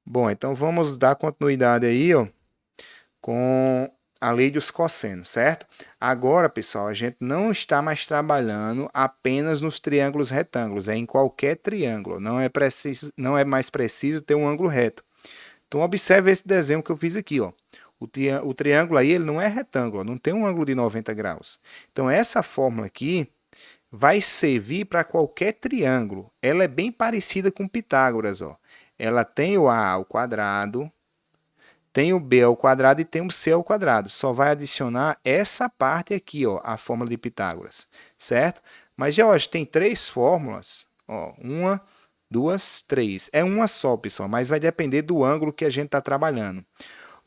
Bom, então vamos dar continuidade aí, ó, com a lei dos cossenos, certo? Agora, pessoal, a gente não está mais trabalhando apenas nos triângulos retângulos, é em qualquer triângulo. Não é mais preciso ter um ângulo reto. Então, observe esse desenho que eu fiz aqui, ó. O triângulo aí, ele não é retângulo, ó, não tem um ângulo de 90 graus. Então, essa fórmula aqui vai servir para qualquer triângulo. Ela é bem parecida com Pitágoras, ó. Ela tem o a ao quadrado, tem o b ao quadrado e tem o c ao quadrado. Só vai adicionar essa parte aqui, ó, a fórmula de Pitágoras, certo? Mas, George, tem três fórmulas, ó, uma, duas, três. É uma só, pessoal, mas vai depender do ângulo que a gente está trabalhando.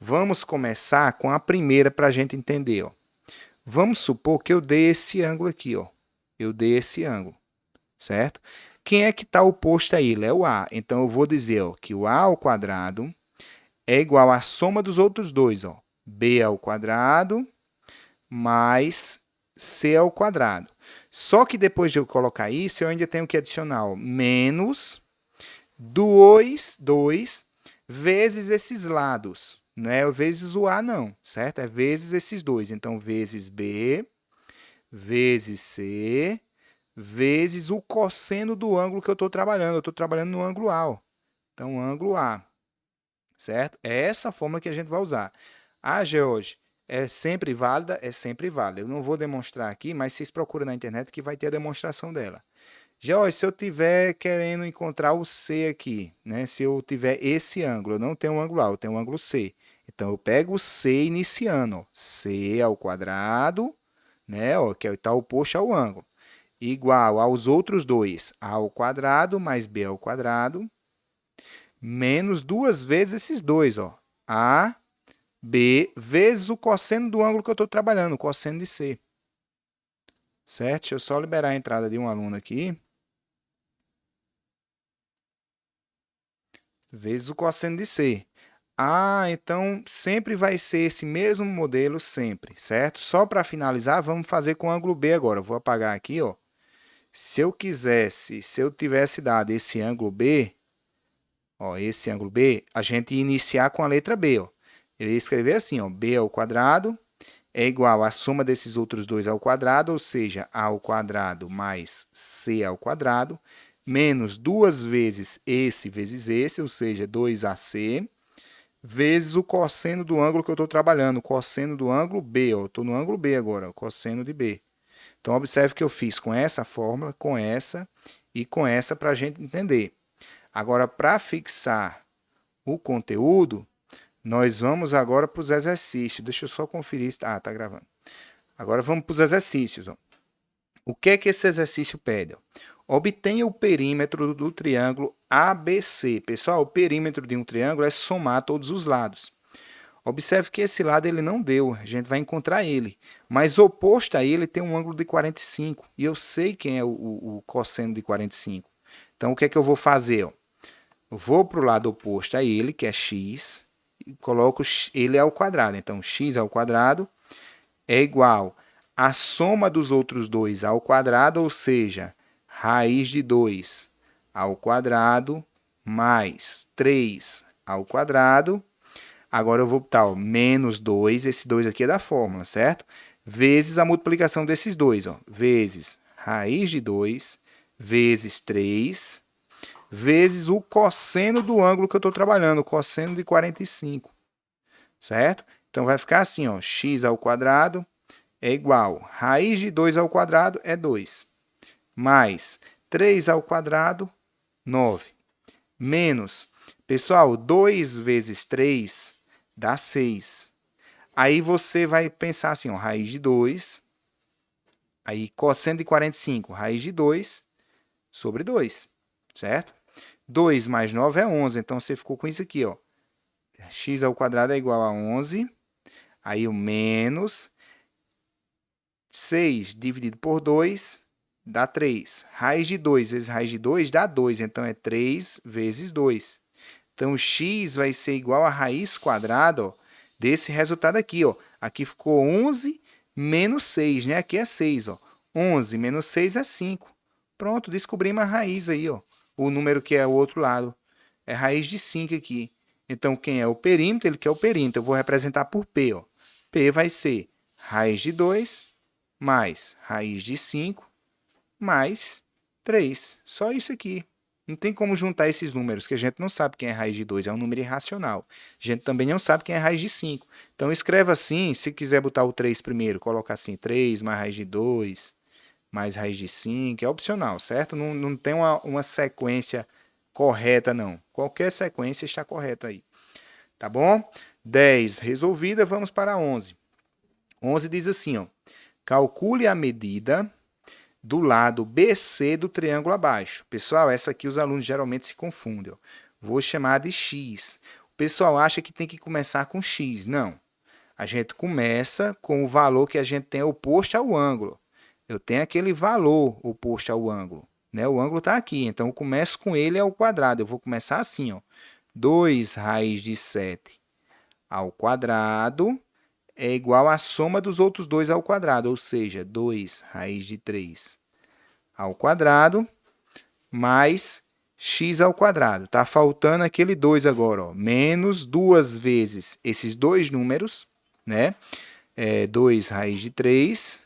Vamos começar com a primeira para a gente entender, ó. Vamos supor que eu dei esse ângulo aqui, ó. Eu dei esse ângulo, certo? Quem é que está oposto a ele? É o a. Então, eu vou dizer, ó, que o a ao quadrado é igual à soma dos outros dois, ó. B ao quadrado mais C ao quadrado. Só que depois de eu colocar isso, eu ainda tenho que adicionar ó, menos 2 vezes esses lados. Não é vezes o A, não, certo? É vezes esses dois. Então, vezes B, vezes C, vezes o cosseno do ângulo que eu estou trabalhando. Eu estou trabalhando no ângulo A. Ó. Então, ângulo A certo? É essa fórmula que a gente vai usar. A George é sempre válida? É sempre válida. Eu não vou demonstrar aqui, mas vocês procuram na internet que vai ter a demonstração dela. George, se eu tiver querendo encontrar o C aqui, né? Se eu tiver esse ângulo, eu não tenho um ângulo A, eu tenho um ângulo C. Então, eu pego o C iniciando, ó, C ao quadrado, né? Ó, que está oposto ao ângulo, igual aos outros dois, A ao quadrado mais B ao quadrado, menos duas vezes esses dois, ó. A, B, vezes o cosseno do ângulo que eu estou trabalhando, o cosseno de C. Certo? Deixa eu só liberar a entrada de um aluno aqui. Vezes o cosseno de C. Ah, então sempre vai ser esse mesmo modelo, sempre, certo? Só para finalizar, vamos fazer com o ângulo B agora. Vou apagar aqui, ó. Se eu tivesse dado esse ângulo B, ó, esse ângulo B, a gente ia iniciar com a letra B, ó. Eu ia escrever assim, ó, B ao quadrado é igual à soma desses outros dois ao quadrado, ou seja, a ao quadrado mais c ao quadrado, menos duas vezes esse, ou seja, 2ac, vezes o cosseno do ângulo que eu estou trabalhando, o cosseno do ângulo B, eu estou no ângulo B agora, o cosseno de B. Então, observe que eu fiz com essa fórmula, com essa e com essa para a gente entender. Agora, para fixar o conteúdo, nós vamos agora para os exercícios. Deixa eu só conferir. Ah, está gravando. Agora vamos para os exercícios. Ó. O que é que esse exercício pede? Ó? Obtenha o perímetro do triângulo ABC. Pessoal, o perímetro de um triângulo é somar todos os lados. Observe que esse lado ele não deu, a gente vai encontrar ele. Mas oposto a ele tem um ângulo de 45. E eu sei quem é o cosseno de 45. Então, o que é que eu vou fazer? Ó? Eu vou para o lado oposto a ele, que é x, e coloco ele ao quadrado. Então, x ao quadrado é igual à soma dos outros dois ao quadrado, ou seja, raiz de 2 ao quadrado mais 3 ao quadrado. Agora eu vou botar ó, menos 2, esse 2 aqui é da fórmula, certo? Vezes a multiplicação desses dois, ó, vezes raiz de 2 vezes 3 vezes o cosseno do ângulo que eu estou trabalhando, o cosseno de 45, certo? Então vai ficar assim, ó, x ao quadrado é igual, raiz de 2 ao quadrado é 2, mais 3 ao quadrado, 9, menos, pessoal, 2 vezes 3 dá 6. Aí você vai pensar assim, ó, raiz de 2, aí cosseno de 45, raiz de 2 sobre 2, certo? 2 mais 9 é 11, então você ficou com isso aqui, ó. X ao quadrado é igual a 11, aí o menos 6 dividido por 2 dá 3. Raiz de 2 vezes raiz de 2 dá 2, então é 3 vezes 2. Então, x vai ser igual a raiz quadrada ó, desse resultado aqui. Ó. Aqui ficou 11 menos 6, né? Aqui é 6. Ó. 11 menos 6 é 5. Pronto, descobrimos a raiz aí. Ó. O número que é o outro lado. É raiz de 5 aqui. Então, quem é o perímetro? Ele quer o perímetro. Eu vou representar por P. Ó. P vai ser raiz de 2 mais raiz de 5 mais 3. Só isso aqui. Não tem como juntar esses números, que a gente não sabe quem é raiz de 2, é um número irracional. A gente também não sabe quem é raiz de 5. Então, escreva assim, se quiser botar o 3 primeiro, coloca assim, 3 mais raiz de 2, mais raiz de 5, é opcional, certo? Não tem uma sequência correta, não. Qualquer sequência está correta aí. Tá bom? 10 resolvida, vamos para 11. 11 diz assim, ó, calcule a medida do lado BC do triângulo abaixo. Pessoal, essa aqui os alunos geralmente se confundem. Ó. Vou chamar de X. O pessoal acha que tem que começar com X. Não. A gente começa com o valor que a gente tem oposto ao ângulo. Eu tenho aquele valor oposto ao ângulo. Né? O ângulo está aqui, então eu começo com ele ao quadrado. Eu vou começar assim, ó. 2 raiz de 7 ao quadrado é igual à soma dos outros dois ao quadrado, ou seja, 2 raiz de 3 ao quadrado mais x ao quadrado. Está faltando aquele 2 agora, ó, menos 2 vezes esses dois números, né? 2 raiz de 3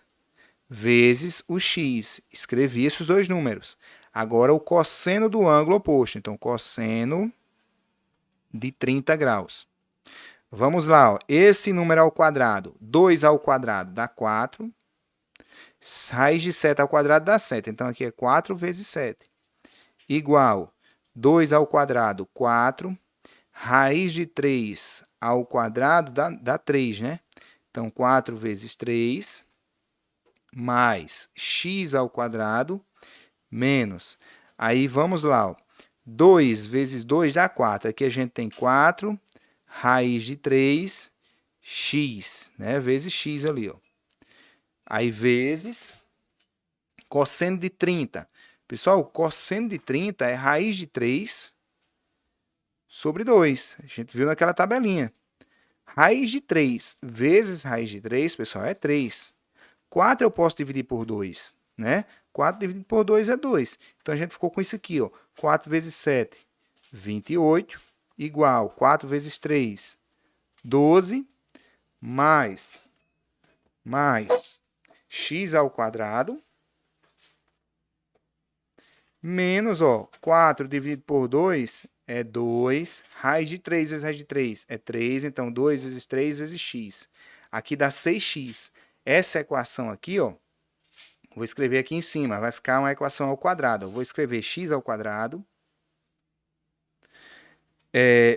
vezes o x. Escrevi esses dois números. Agora, o cosseno do ângulo oposto. Então, cosseno de 30 graus. Vamos lá, ó. Esse número ao quadrado, 2 ao quadrado dá 4. Raiz de 7 ao quadrado dá 7. Então, aqui é 4 vezes 7. Igual 2 ao quadrado, 4. Raiz de 3 ao quadrado dá 3, né? Então, 4 vezes 3, mais x ao quadrado, menos. Aí, vamos lá, ó. 2 vezes 2 dá 4. Aqui a gente tem 4 raiz de 3, x, né? Vezes x ali, ó. Aí, vezes cosseno de 30. Pessoal, cosseno de 30 é raiz de 3 sobre 2. A gente viu naquela tabelinha. Raiz de 3 vezes raiz de 3, pessoal, é 3. 4 eu posso dividir por 2, né? 4 dividido por 2 é 2. Então, a gente ficou com isso aqui, ó. 4 vezes 7, 28. Igual 4 vezes 3, 12, mais x ao quadrado, menos, ó, 4 dividido por 2 é 2, raiz de 3 vezes raiz de 3 é 3, então 2 vezes 3 vezes x. Aqui dá 6x. Essa equação aqui, ó, vou escrever aqui em cima, vai ficar uma equação ao quadrado. Eu vou escrever x ao quadrado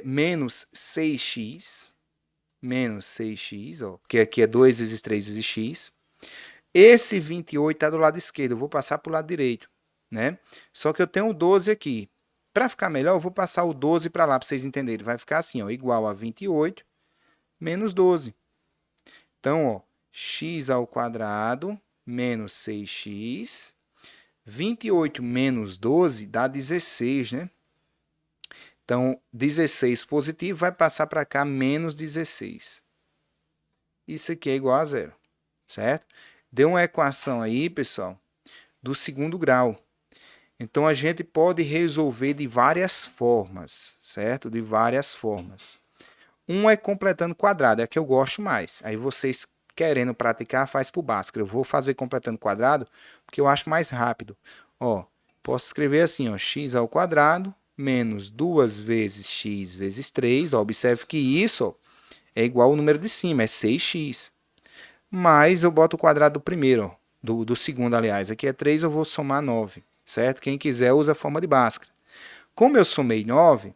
menos 6x, ó, que aqui é 2 vezes 3 vezes x. Esse 28 está do lado esquerdo, eu vou passar para o lado direito, né? Só que eu tenho o 12 aqui. Para ficar melhor, eu vou passar o 12 para lá, para vocês entenderem. Vai ficar assim, ó, igual a 28 menos 12. Então, ó, x ao quadrado menos 6x. 28 menos 12 dá 16, né? Então, 16 positivo vai passar para cá menos 16. Isso aqui é igual a zero, certo? Deu uma equação aí, pessoal, do segundo grau. Então, a gente pode resolver de várias formas, certo? De várias formas. Uma é completando quadrado, é a que eu gosto mais. Aí, vocês querendo praticar, faz por Bhaskara. Eu vou fazer completando quadrado, porque eu acho mais rápido. Ó, posso escrever assim, ó, x ao quadrado menos 2 vezes x vezes 3. Ó, observe que isso, ó, é igual ao número de cima, é 6x. Mas eu boto o quadrado do primeiro, ó, do segundo, aliás. Aqui é 3, eu vou somar 9, certo? Quem quiser usa a forma de Bhaskara. Como eu somei 9,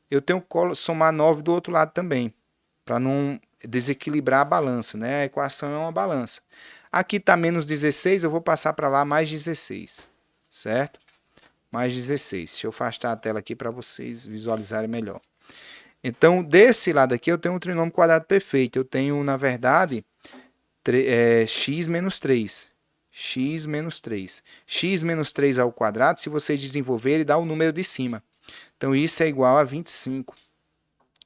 eu tenho que somar 9 do outro lado também, para não desequilibrar a balança, né? A equação é uma balança. Aqui está menos 16, eu vou passar para lá mais 16, certo? Mais 16. Deixa eu afastar a tela aqui para vocês visualizarem melhor. Então, desse lado aqui, eu tenho um trinômio quadrado perfeito. Eu tenho, na verdade, x menos 3. X menos 3. X menos 3 ao quadrado, se vocês desenvolverem, dá o número de cima. Então, isso é igual a 25.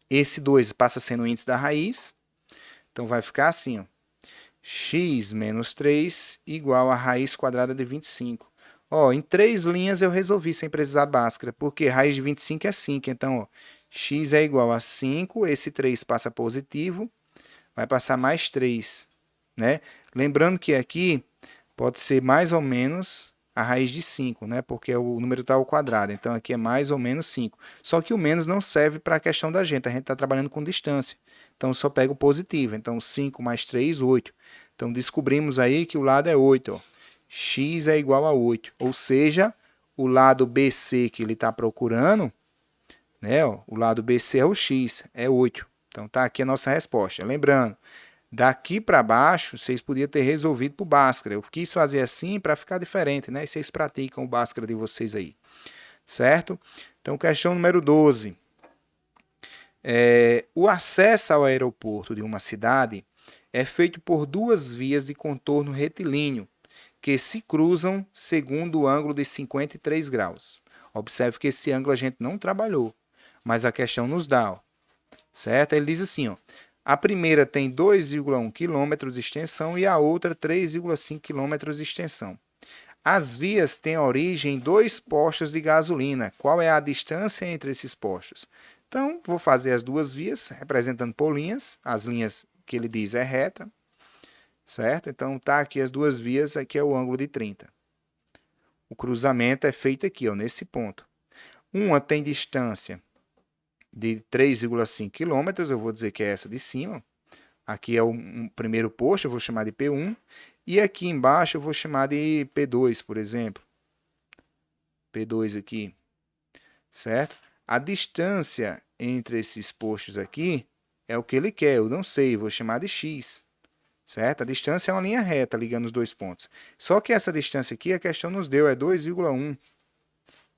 Esse 2 passa a ser o índice da raiz. Então, vai ficar assim, ó. X menos 3 igual a raiz quadrada de 25. Ó, em 3 linhas eu resolvi sem precisar Bhaskara, porque raiz de 25 é 5. Então, ó, x é igual a 5, esse 3 passa positivo, vai passar mais 3, né? Lembrando que aqui pode ser mais ou menos a raiz de 5, né? Porque o número está ao quadrado, então aqui é mais ou menos 5. Só que o menos não serve para a questão da gente está trabalhando com distância. Então, só pega o positivo. Então, 5 mais 3, 8. Então, descobrimos aí que o lado é 8. Ó. X é igual a 8. Ou seja, o lado BC que ele está procurando, né? Ó, o lado BC é o X, é 8. Então, tá aqui a nossa resposta. Lembrando, daqui para baixo, vocês podiam ter resolvido por Bhaskara. Eu quis fazer assim para ficar diferente, né? E vocês praticam o Bhaskara de vocês aí. Certo? Então, questão número 12. O acesso ao aeroporto de uma cidade é feito por duas vias de contorno retilíneo, que se cruzam segundo o ângulo de 53 graus. Observe que esse ângulo a gente não trabalhou, mas a questão nos dá. Ó, certo? Ele diz assim, ó, a primeira tem 2,1 km de extensão e a outra 3,5 km de extensão. As vias têm origem em 2 postos de gasolina. Qual é a distância entre esses postos? Então, vou fazer as duas vias, representando por linhas. As linhas que ele diz é reta, certo? Então, tá aqui as duas vias, aqui é o ângulo de 30. O cruzamento é feito aqui, ó, nesse ponto. Uma tem distância de 3,5 km, eu vou dizer que é essa de cima. Aqui é o primeiro posto, eu vou chamar de P1. E aqui embaixo eu vou chamar de P2, por exemplo. P2 aqui, certo? A distância entre esses postos aqui é o que ele quer, eu não sei, vou chamar de X, certo? A distância é uma linha reta ligando os dois pontos. Só que essa distância aqui, a questão nos deu, é 2,1,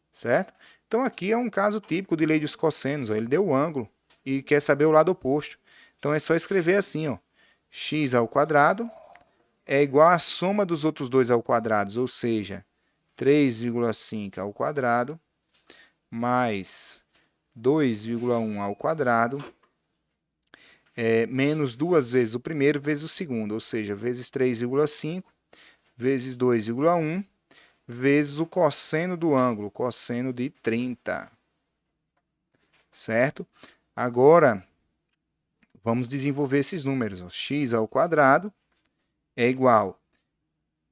certo? Então aqui é um caso típico de lei dos cossenos, ó. Ele deu o ângulo e quer saber o lado oposto. Então é só escrever assim, ó, x ao quadrado é igual à soma dos outros dois ao quadrado, ou seja, 3,5 ao quadrado mais 2,1 ao quadrado menos duas vezes o primeiro vezes o segundo, ou seja, vezes 3,5 vezes 2,1 vezes o cosseno do ângulo, cosseno de 30. Certo? Agora, vamos desenvolver esses números. Ó. X ao quadrado é igual.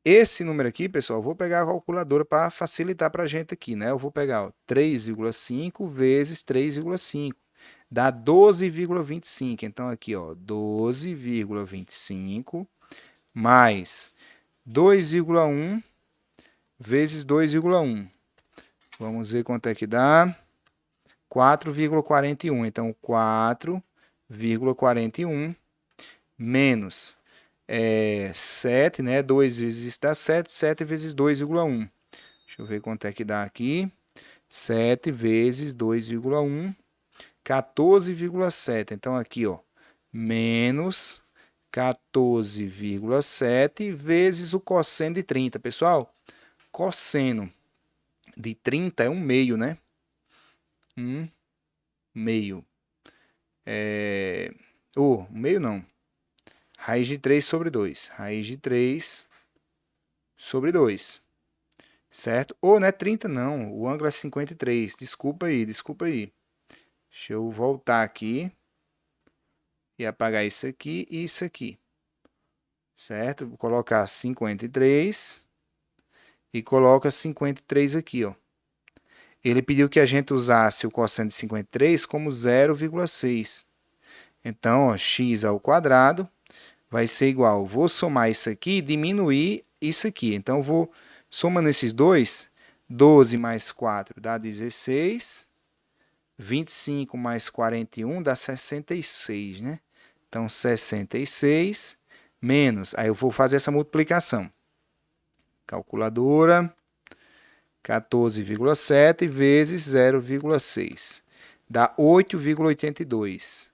Esse número aqui, pessoal, eu vou pegar a calculadora para facilitar para a gente aqui, né? Eu vou pegar 3,5 vezes 3,5. Dá 12,25. Então, aqui, ó, 12,25 mais 2,1 vezes 2,1. Vamos ver quanto é que dá. 4,41. Então, 4,41 menos 7, né? 2 vezes isso dá 7, 7 vezes 2,1. Deixa eu ver quanto é que dá aqui. 7 vezes 2,1, 14,7. Então, aqui, ó, menos 14,7 vezes o cosseno de 30. Pessoal, cosseno de 30 é um meio, né? Um meio. Meio não. Raiz de 3 sobre 2. Raiz de 3 sobre 2. Certo? Ou não é 30 não. O ângulo é 53. Desculpa aí, desculpa aí. Deixa eu voltar aqui. E apagar isso aqui e isso aqui. Certo? Vou colocar 53. E coloca 53 aqui, ó. Ele pediu que a gente usasse o cosseno de 53 como 0,6. Então, ó, x ao quadrado vai ser igual. Vou somar isso aqui e diminuir isso aqui. Então, eu vou somando esses dois. 12 mais 4 dá 16. 25 mais 41 dá 66, né? Então, 66 menos. Aí eu vou fazer essa multiplicação. Calculadora. 14,7 vezes 0,6. Dá 8,82.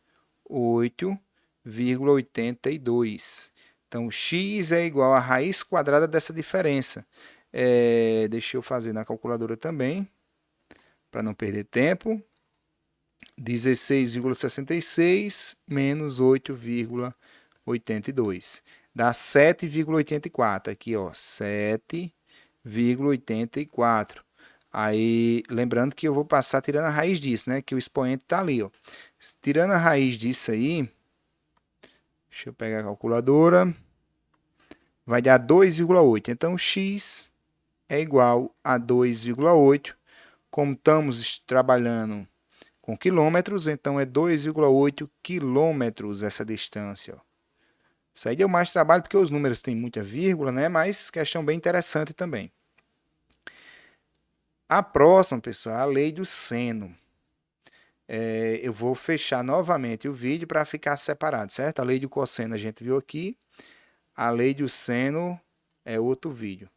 8,82. Então, x é igual à raiz quadrada dessa diferença. Deixa eu fazer na calculadora também, para não perder tempo. 16,66 menos 8,82. Dá 7,84. Aqui, ó, 7,84. Aí, lembrando que eu vou passar tirando a raiz disso, né? Que o expoente está ali, ó. Tirando a raiz disso aí, deixa eu pegar a calculadora, vai dar 2,8. Então, x é igual a 2,8. Como estamos trabalhando com quilômetros, então é 2,8 quilômetros essa distância, ó. Isso aí deu mais trabalho porque os números têm muita vírgula, né? Mas questão bem interessante também. A próxima, pessoal, é a lei do seno. Eu vou fechar novamente o vídeo para ficar separado, certo? A lei do cosseno a gente viu aqui. A lei do seno é outro vídeo.